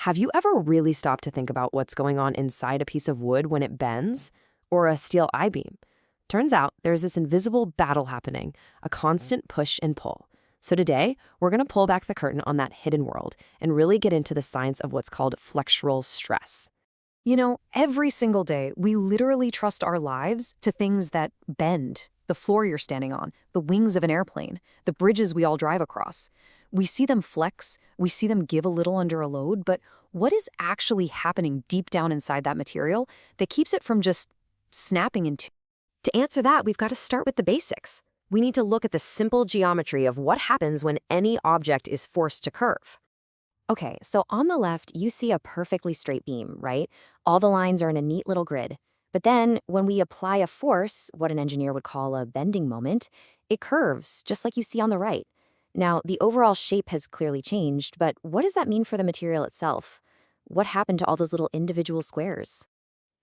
Have you ever really stopped to think about what's going on inside a piece of wood when it bends? Or a steel I-beam? Turns out there's this invisible battle happening, a constant push and pull. So today, we're going to pull back the curtain on that hidden world and really get into the science of what's called flexural stress. You know, every single day, we literally trust our lives to things that bend. The floor you're standing on, the wings of an airplane, the bridges we all drive across. We see them flex, we see them give a little under a load, but what is actually happening deep down inside that material that keeps it from just snapping in two? To answer that, we've got to start with the basics. We need to look at the simple geometry of what happens when any object is forced to curve. Okay, so on the left, you see a perfectly straight beam, right? All the lines are in a neat little grid. But then, when we apply a force, what an engineer would call a bending moment, it curves, just like you see on the right. Now, the overall shape has clearly changed, but what does that mean for the material itself? What happened to all those little individual squares?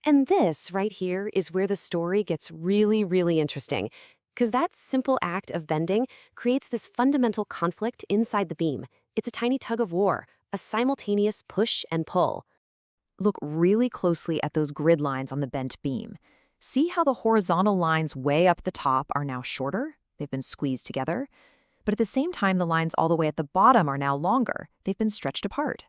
And this, right here, is where the story gets really, really interesting, because that simple act of bending creates this fundamental conflict inside the beam. It's a tiny tug of war, a simultaneous push and pull. Look really closely at those grid lines on the bent beam. See how the horizontal lines way up the top are now shorter? They've been squeezed together. But at the same time, the lines all the way at the bottom are now longer. They've been stretched apart.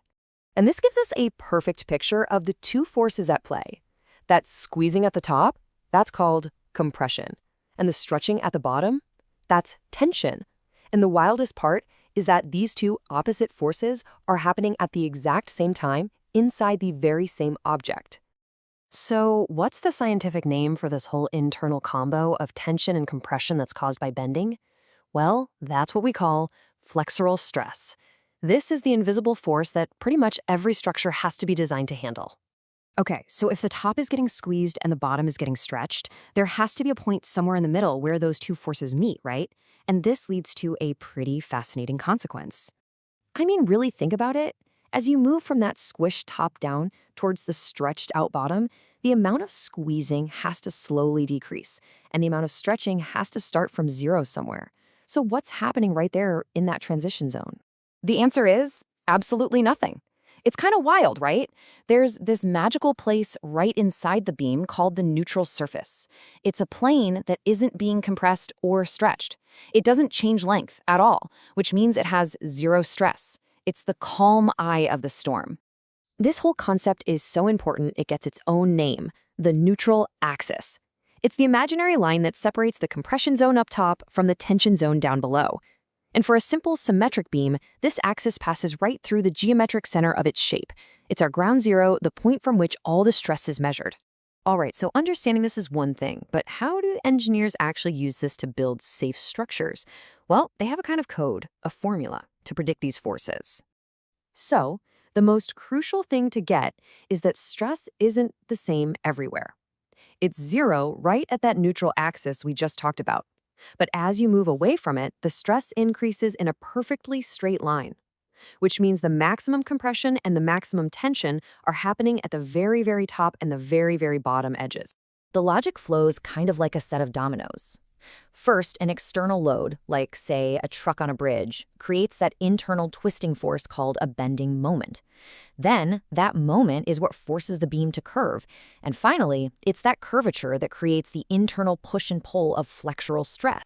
And this gives us a perfect picture of the two forces at play. That squeezing at the top, that's called compression. And the stretching at the bottom, that's tension. And the wildest part is that these two opposite forces are happening at the exact same time inside the very same object. So what's the scientific name for this whole internal combo of tension and compression that's caused by bending? Well, that's what we call flexural stress. This is the invisible force that pretty much every structure has to be designed to handle. Okay, so if the top is getting squeezed and the bottom is getting stretched, there has to be a point somewhere in the middle where those two forces meet, right? And this leads to a pretty fascinating consequence. I mean, really think about it. As you move from that squished top down towards the stretched out bottom, the amount of squeezing has to slowly decrease, and the amount of stretching has to start from zero somewhere. So what's happening right there in that transition zone? The answer is absolutely nothing. It's kind of wild, right? There's this magical place right inside the beam called the neutral surface. It's a plane that isn't being compressed or stretched. It doesn't change length at all, which means it has zero stress. It's the calm eye of the storm. This whole concept is so important it gets its own name, the neutral axis. It's the imaginary line that separates the compression zone up top from the tension zone down below. And for a simple symmetric beam, this axis passes right through the geometric center of its shape. It's our ground zero, the point from which all the stress is measured. All right, so understanding this is one thing, but how do engineers actually use this to build safe structures? Well, they have a kind of code, a formula, to predict these forces. So, the most crucial thing to get is that stress isn't the same everywhere. It's zero right at that neutral axis we just talked about. But as you move away from it, the stress increases in a perfectly straight line, which means the maximum compression and the maximum tension are happening at the very, very top and the very, very bottom edges. The logic flows kind of like a set of dominoes. First, an external load, like, say, a truck on a bridge, creates that internal twisting force called a bending moment. Then, that moment is what forces the beam to curve. And finally, it's that curvature that creates the internal push and pull of flexural stress.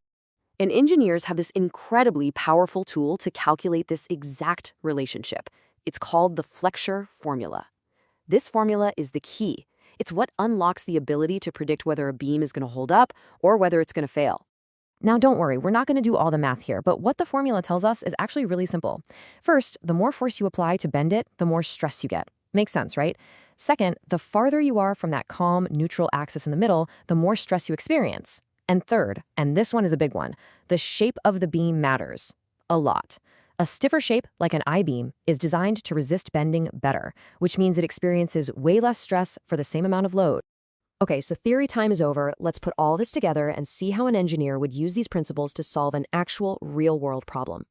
And engineers have this incredibly powerful tool to calculate this exact relationship. It's called the Flexure Formula. This formula is the key. It's what unlocks the ability to predict whether a beam is going to hold up or whether it's going to fail. Now, don't worry, we're not going to do all the math here, but what the formula tells us is actually really simple. First, the more force you apply to bend it, the more stress you get. Makes sense, right? Second, the farther you are from that calm, neutral axis in the middle, the more stress you experience. And third, and this one is a big one, the shape of the beam matters a lot. A stiffer shape, like an I-beam, is designed to resist bending better, which means it experiences way less stress for the same amount of load. Okay, so theory time is over. Let's put all this together and see how an engineer would use these principles to solve an actual real-world problem.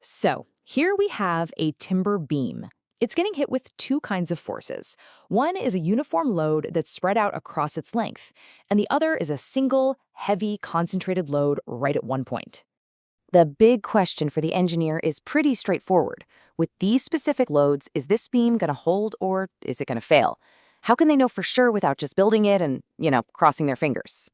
So, here we have a timber beam. It's getting hit with two kinds of forces. One is a uniform load that's spread out across its length, and the other is a single, heavy, concentrated load right at one point. The big question for the engineer is pretty straightforward. With these specific loads, is this beam going to hold or is it going to fail? How can they know for sure without just building it and, crossing their fingers?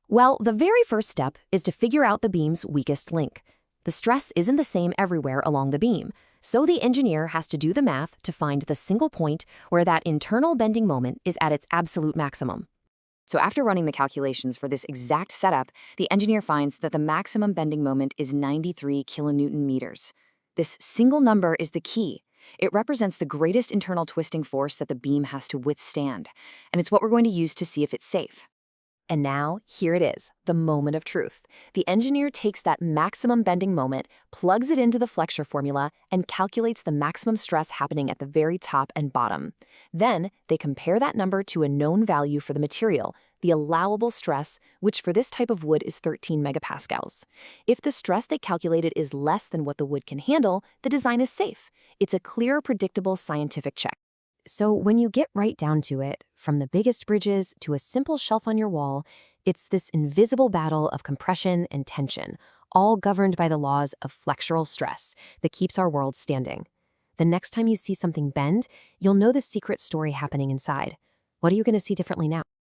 Well, the very first step is to figure out the beam's weakest link. The stress isn't the same everywhere along the beam, so the engineer has to do the math to find the single point where that internal bending moment is at its absolute maximum. So after running the calculations for this exact setup, the engineer finds that the maximum bending moment is 93 kilonewton meters. This single number is the key. It represents the greatest internal twisting force that the beam has to withstand, and it's what we're going to use to see if it's safe. And now, here it is, the moment of truth. The engineer takes that maximum bending moment, plugs it into the Flexure formula, and calculates the maximum stress happening at the very top and bottom. Then, they compare that number to a known value for the material, the allowable stress, which for this type of wood is 13 megapascals. If the stress they calculated is less than what the wood can handle, the design is safe. It's a clear, predictable scientific check. So when you get right down to it, from the biggest bridges to a simple shelf on your wall, it's this invisible battle of compression and tension, all governed by the laws of flexural stress that keeps our world standing. The next time you see something bend, you'll know the secret story happening inside. What are you going to see differently now?